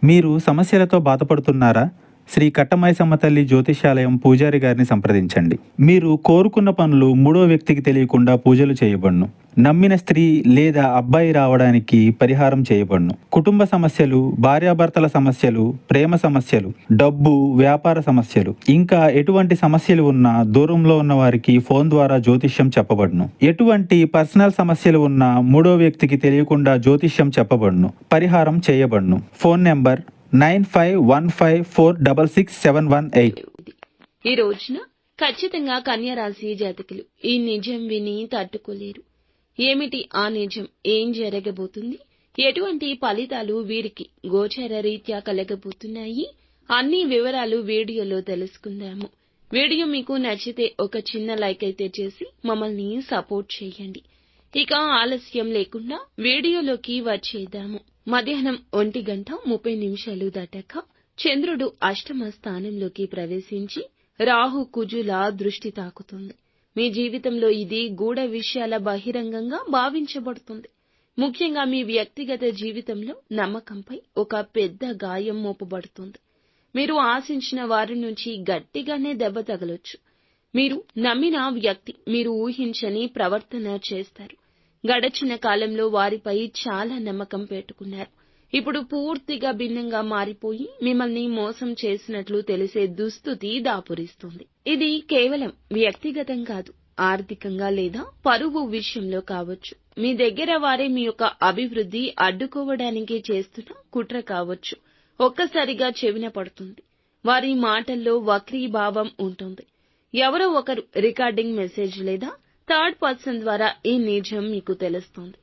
మీరు సమస్యలతో బాధపడుతున్నారా? శ్రీ కట్టమైసమ్మ తల్లి జ్యోతిష్యాలయం పూజారి గారిని సంప్రదించండి. మీరు కోరుకున్న పనులు మూడో వ్యక్తికి తెలియకుండా పూజలు చేయబడును. నమ్మిన స్త్రీ లేదా అబ్బాయి రావడానికి పరిహారం చేయబడును. కుటుంబ సమస్యలు, భార్యాభర్తల సమస్యలు, ప్రేమ సమస్యలు, డబ్బు, వ్యాపార సమస్యలు, ఇంకా ఎటువంటి సమస్యలు ఉన్నా దూరంలో ఉన్న వారికి ఫోన్ ద్వారా జ్యోతిష్యం చెప్పబడును. ఎటువంటి పర్సనల్ సమస్యలు ఉన్నా మూడో వ్యక్తికి తెలియకుండా జ్యోతిష్యం చెప్పబడును, పరిహారం చేయబడును. Phone number 9515466718. ఈ రోజున ఖచ్చితంగా కన్యా రాశి జాతకులు ఈ నిజం విని తట్టుకోలేరు. ఏమిటి ఆ నిజం? ఏం జరగబోతుంది? ఎటువంటి ఫలితాలు వీరికి గోచర రీత్యా కలగబోతున్నాయి? అన్ని వివరాలు వీడియోలో తెలుసుకుందాము. వీడియో మీకు నచ్చితే ఒక చిన్న లైక్ అయితే చేసి మమ్మల్ని సపోర్ట్ చేయండి. ఇక ఆలస్యం లేకుండా వీడియోలోకి వచ్చేద్దాము. మధ్యాహ్నం 1:30 దాటాక చంద్రుడు అష్టమ స్థానంలోకి ప్రవేశించి రాహు కుజుల దృష్టి తాకుతుంది. మీ జీవితంలో ఇది గూఢ విషయాల బహిరంగంగా భావించబడుతుంది. ముఖ్యంగా మీ వ్యక్తిగత జీవితంలో నమ్మకంపై ఒక పెద్ద గాయం మోపబడుతుంది. మీరు ఆశించిన వారి నుంచి గట్టిగానే దెబ్బ తగలొచ్చు. మీరు నమ్మిన వ్యక్తి మీరు ఊహించని ప్రవర్తన చేస్తారు. గడచిన కాలంలో వారిపై చాలా నమ్మకం పెట్టుకున్నారు. ఇప్పుడు పూర్తిగా భిన్నంగా మారిపోయి మిమ్మల్ని మోసం చేసినట్లు తెలిసే దుస్థితి దాపురిస్తుంది. ఇది కేవలం వ్యక్తిగతం కాదు, ఆర్థికంగా లేదా పరువు విషయంలో కావచ్చు. మీ దగ్గర వారే మీ యొక్క అభివృద్ధి అడ్డుకోవడానికి చేస్తున్న కుట్ర కావచ్చు. ఒక్కసారిగా చెవిన పడుతుంది. వారి మాటల్లో వక్రీభావం ఉంటుంది. ఎవరో ఒకరు రికార్డింగ్ మెసేజ్ లేదా థర్డ్ పర్సన్ ద్వారా ఈ నిజం మీకు తెలుస్తుంది.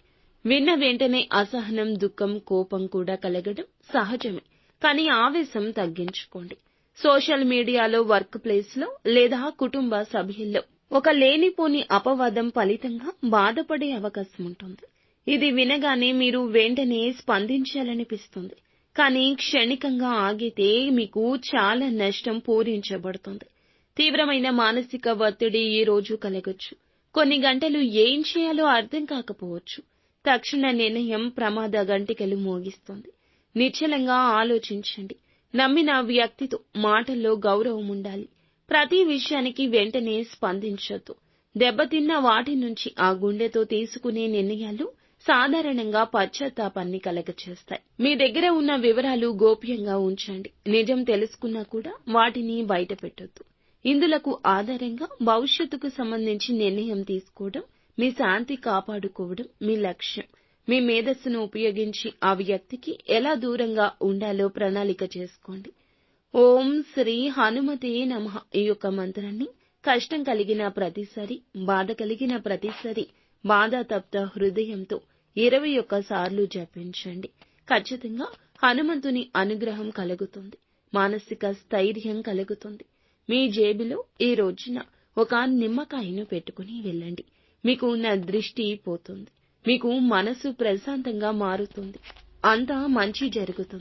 విన్న వెంటనే అసహనం, దుఃఖం, కోపం కూడా కలగడం సహజమే. కానీ ఆవేశం తగ్గించుకోండి. సోషల్ మీడియాలో, వర్క్ ప్లేస్ లో లేదా కుటుంబ సభ్యుల్లో ఒక లేనిపోని అపవాదం ఫలితంగా బాధపడే అవకాశం ఉంటుంది. ఇది వినగానే మీరు వెంటనే స్పందించాలనిపిస్తుంది. కానీ క్షణికంగా ఆగితే మీకు చాలా నష్టం పూరించబడుతుంది. తీవ్రమైన మానసిక ఒత్తిడి ఈ రోజు కలగొచ్చు. కొన్ని గంటలు ఏం చేయాలో అర్థం కాకపోవచ్చు. తక్షణ నిర్ణయం ప్రమాద గంటికలు మోగిస్తుంది. నిశ్చలంగా ఆలోచించండి. నమ్మిన వ్యక్తితో మాటల్లో గౌరవం ఉండాలి. ప్రతి విషయానికి వెంటనే స్పందించొద్దు. దెబ్బతిన్న వాటి నుంచి ఆ గుండెతో తీసుకునే నిర్ణయాలు సాధారణంగా పశ్చాత్తాపాన్ని కలగచేస్తాయి. మీ దగ్గర ఉన్న వివరాలు గోప్యంగా ఉంచండి. నిజం తెలుసుకున్నా కూడా వాటిని బయట పెట్టొద్దు. ఇందులకు ఆధారంగా భవిష్యత్తుకు సంబంధించి నిర్ణయం తీసుకోవడం, మీ శాంతి కాపాడుకోవడం మీ లక్ష్యం. మీ మేధస్సును ఉపయోగించి ఆ వ్యక్తికి ఎలా దూరంగా ఉండాలో ప్రణాళిక చేసుకోండి. ఓం శ్రీ హనుమతే నమః ఈ యొక్క మంత్రాన్ని కష్టం కలిగిన ప్రతిసారి, బాధ కలిగిన ప్రతిసారి బాధాతప్త హృదయంతో 21 సార్లు జపించండి. ఖచ్చితంగా హనుమంతుని అనుగ్రహం కలుగుతుంది. మానసిక స్థైర్యం కలుగుతుంది. మీ జేబులో ఈ రోజున ఒక నిమ్మకాయను పెట్టుకుని వెళ్ళండి. మీకు ఉన్న దృష్టి పోతుంది. మీకు మనసు ప్రశాంతంగా మారుతుంది. అంతా మంచి జరుగుతుంది.